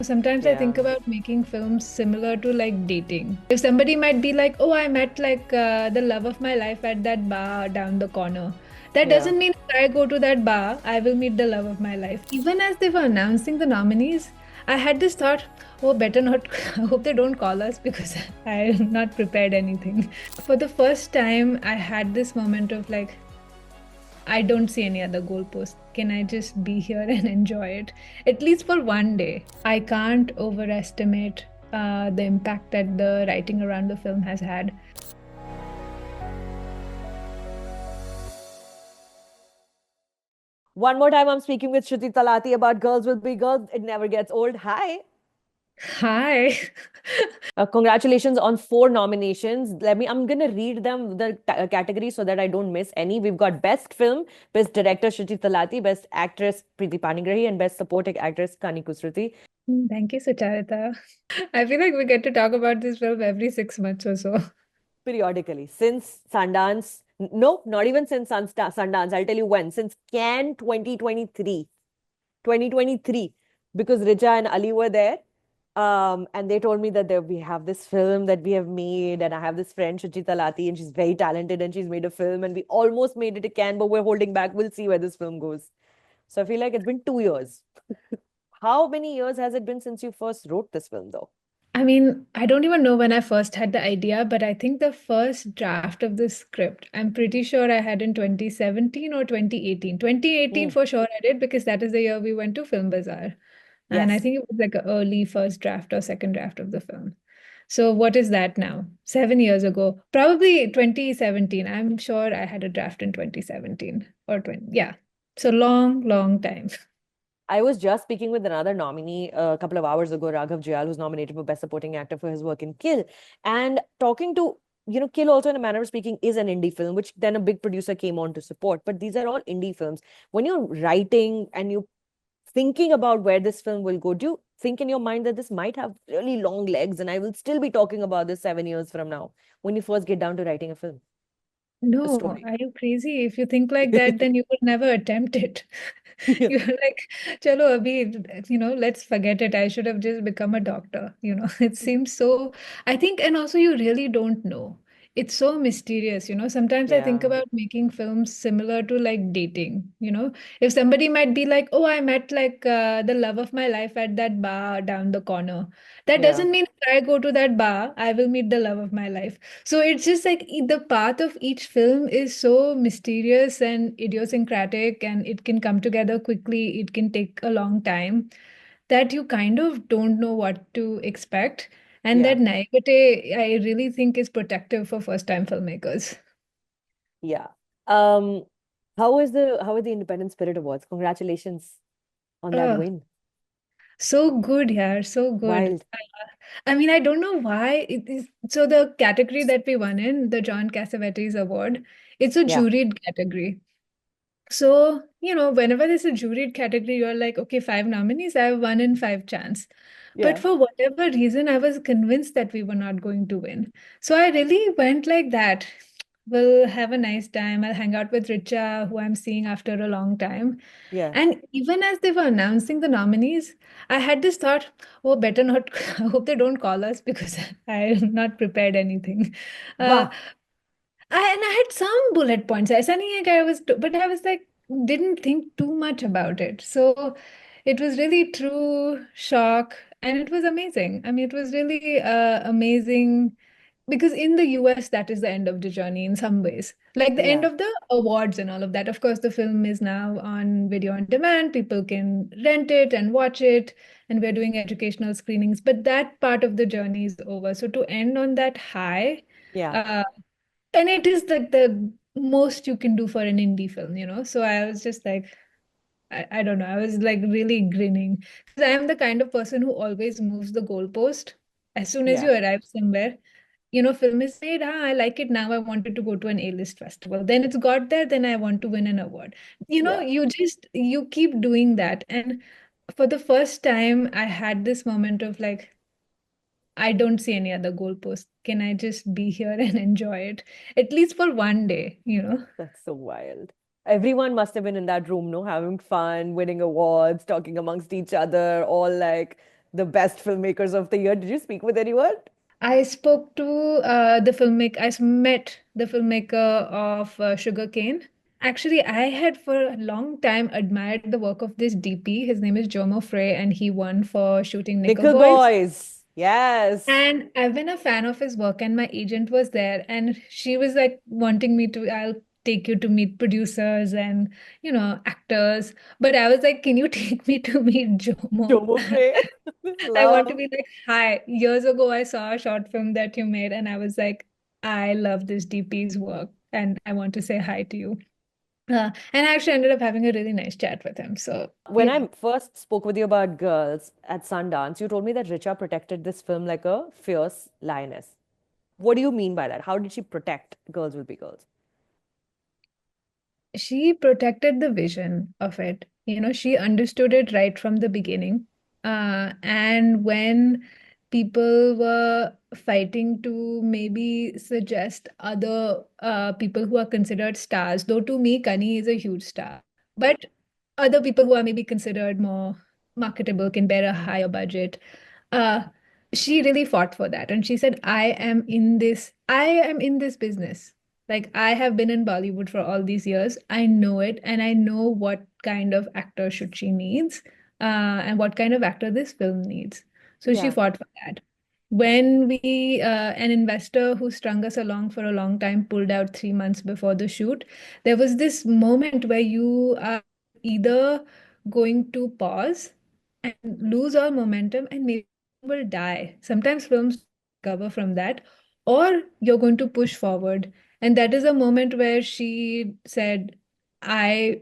Sometimes I think Yeah. about making films similar to like dating. If somebody might be like, oh, I met like the love of my life at that bar down the corner. That Yeah. doesn't mean if I go to that bar, I will meet the love of my life. Even as they were announcing the nominees, I had this thought, oh, better not, I hope they don't call us because I'm not prepared anything. For the first time, I had this moment of like, I don't see any other goalpost. Can I just be here and enjoy it? At least for one day. I can't overestimate the impact that the writing around the film has had. One more time, I'm speaking with Shruti Talati about Girls Will Be Girls. It never gets old. Hi. Hi. Congratulations on 4 nominations. I'm gonna read them the category so that I don't miss any. We've got Best Film, Best Director Shruti Talati, Best Actress Preeti Panigrahi, and Best Supporting Actress Kani Kusruti. Thank you, Sucharita. I feel like we get to talk about this film every 6 months or so. Periodically since Sundance. No, not even since Sundance. I'll tell you when. Since Cannes 2023. 2023, because Richa and Ali were there. And they told me that we have this film that we have made, and I have this friend, Shuchi Talati, and she's very talented and she's made a film, and we almost made it to Cannes, but we're holding back. We'll see where this film goes. So I feel like it's been 2 years. How many years has it been since you first wrote this film, though? I mean, I don't even know when I first had the idea, but I think the first draft of the script, I'm pretty sure I had in 2017 or 2018. 2018 Hmm. for sure I did because that is the year we went to Film Bazaar. And I Yes. think it was like an early first draft or second draft of the film. So what is that now? 7 years ago, probably 2017. I'm sure I had a draft in 2017 or 20. Yeah. So long, long time. I was just speaking with another nominee a couple of hours ago, Raghav Jyal, who's nominated for Best Supporting Actor for his work in Kill. And talking to, Kill also, in a manner of speaking, is an indie film, which then a big producer came on to support. But these are all indie films. When you're writing and you thinking about where this film will go, do you think in your mind that this might have really long legs and I will still be talking about this 7 years from now when you first get down to writing a film, a No, story? are you crazy? If you think like that, then you would never attempt it. Yeah. You're like, chalo, abhi, let's forget it. I should have just become a doctor. It seems so, I think, and also you really don't know. It's so mysterious. Sometimes I think Yeah. about making films similar to like dating. If somebody might be like, oh, I met like the love of my life at that bar down the corner. That Yeah. doesn't mean if I go to that bar, I will meet the love of my life. So it's just like the path of each film is so mysterious and idiosyncratic, and it can come together quickly, it can take a long time, that you kind of don't know what to expect. And Yeah. that naivete, I really think, is protective for first time filmmakers. Yeah. Um, how are the Independent Spirit Awards? Congratulations on that Oh, win. so good, yeah, so good. Wild. I mean, I don't know why it is. So the category that we won in, the John Cassavetes Award, it's a Yeah. juried category. So, whenever there's a juried category, you're like, okay, five nominees, I have one in five chance. But Yeah. for whatever reason, I was convinced that we were not going to win. So I really went like that. We'll have a nice time. I'll hang out with Richa, who I'm seeing after a long time. Yeah. And even as they were announcing the nominees, I had this thought, oh, better not, I hope they don't call us because I'm not prepared anything. Uh, Wow. and I had some bullet points. ऐसा नहीं है कि I was, but I was like, didn't think too much about it. So it was really true shock, and it was amazing. I mean, it was really amazing because in the US, that is the end of the journey in some ways. Like the end Yeah. of the awards and all of that. Of course, the film is now on video on demand. People can rent it and watch it, and we're doing educational screenings. But that part of the journey is over. So to end on that high, Yeah. uh, and it is like the most you can do for an indie film. So I was just like, I don't know, I was like really grinning because I am the kind of person who always moves the goalpost as soon as Yeah. you arrive somewhere. Film is made, I like it now. I wanted to go to an A-list festival. Then it's got there, then I want to win an award. Yeah. You keep doing that. And for the first time, I had this moment of like, I don't see any other goalpost. Can I just be here and enjoy it? At least for one day? That's so wild. Everyone must have been in that room, no, having fun, winning awards, talking amongst each other, all like the best filmmakers of the year. Did you speak with anyone? I spoke to the filmmaker. I met the filmmaker of Sugarcane. Actually, I had for a long time admired the work of this DP. His name is Jomo Frey, and he won for shooting Nickel Nickel Boys. Boys. Yes. And I've been a fan of his work, and my agent was there, and she was like wanting me to, I'll take you to meet producers and, actors. But I was like, can you take me to meet Jomo? Jomo Frey. I want to Love. be like, hi. Years ago, I saw a short film that you made, and I was like, I love this DP's work, and I want to say hi to you. And I actually ended up having a really nice chat with him. So, When I first spoke with you about Girls at Sundance, you told me that Richa protected this film like a fierce lioness. What do you mean by that? How did she protect Girls Will Be Girls? she protected the vision of it. She understood it right from the beginning. And when people were fighting to maybe suggest other people who are considered stars, though to me, Kani is a huge star, but other people who are maybe considered more marketable can bear a higher budget. Uh, she really fought for that. And she said, I am in this business. Like I have been in Bollywood for all these years. I know it, and I know what kind of actor should she needs, and what kind of actor this film needs. So she Yeah. fought for that. When an investor who strung us along for a long time pulled out 3 months before the shoot, there was this moment where you are either going to pause and lose all momentum and maybe will die. Sometimes films recover from that, or you're going to push forward. And that is a moment where she said, I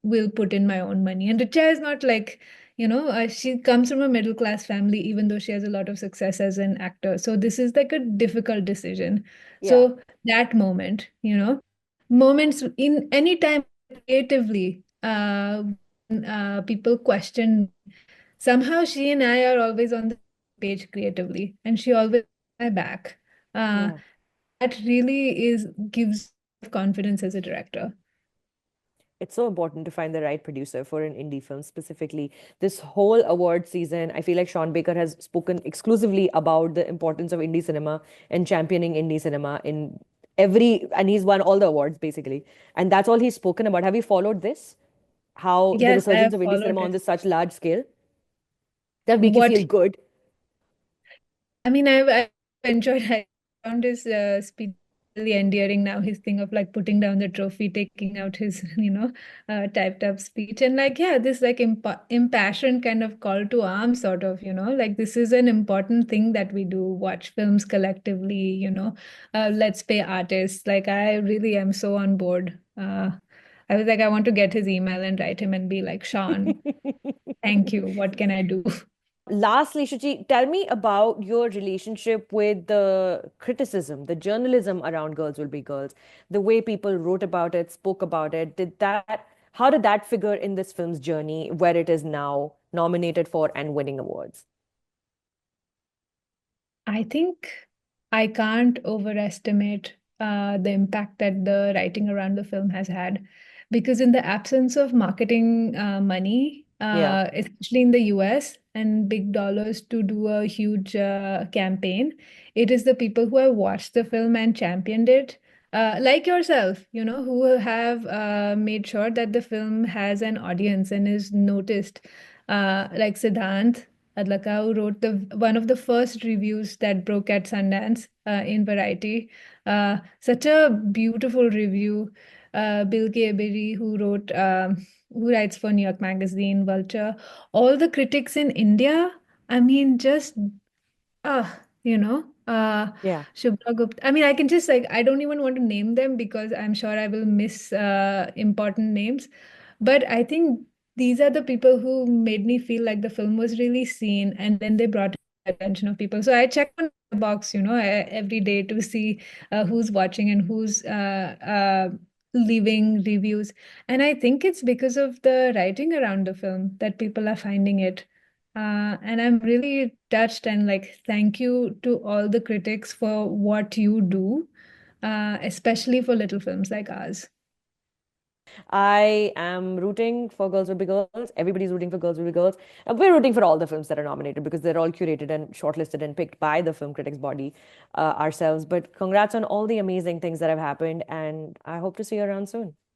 will put in my own money. And Richa is not like, she comes from a middle class family, even though she has a lot of success as an actor. So this is like a difficult decision. Yeah. So that moment, moments in any time creatively, people question, somehow she and I are always on the page creatively, and she always has my back. Uh, Yeah. that really is gives confidence as a director. It's so important to find the right producer for an indie film specifically. This whole award season, I feel like Sean Baker has spoken exclusively about the importance of indie cinema and championing indie cinema in and he's won all the awards basically. And that's all he's spoken about. Have you followed this? How the Yes, I resurgence have of indie followed cinema on it. this such large scale that make you What feel good? I mean, I've enjoyed. I found his speech really endearing now. His thing of like putting down the trophy, taking out his, typed up speech, and like, yeah, this like impassioned kind of call to arms, sort of, like this is an important thing that we do. Watch films collectively, let's pay artists. Like, I really am so on board. I was like, I want to get his email and write him and be like, Sean, thank you. What can I do? Lastly, Shuchi, tell me about your relationship with the criticism, the journalism around Girls Will Be Girls, the way people wrote about it, spoke about it. How did that figure in this film's journey where it is now nominated for and winning awards? I think I can't overestimate the impact that the writing around the film has had. Because in the absence of marketing money, Yeah. especially in the US, and big dollars to do a huge campaign, it is the people who have watched the film and championed it, like yourself, who have made sure that the film has an audience and is noticed. Like Siddhant Adlaka, who wrote the one of the first reviews that broke at Sundance in Variety. Such a beautiful review. Bill Gabery, who writes for New York Magazine, Vulture. All the critics in India, I mean, just Ah, Yeah. Shubhra Gupta. I mean, I can just like, I don't even want to name them because I'm sure I will miss important names. But I think these are the people who made me feel like the film was really seen, and then they brought attention of people. So I check on the box, every day to see who's watching and who's leaving reviews. And I think it's because of the writing around the film that people are finding it. And I'm really touched and like, thank you to all the critics for what you do, especially for little films like ours. I am rooting for Girls Will Be Girls. Everybody's rooting for Girls Will Be Girls. And we're rooting for all the films that are nominated because they're all curated and shortlisted and picked by the film critics body ourselves. But congrats on all the amazing things that have happened, and I hope to see you around soon.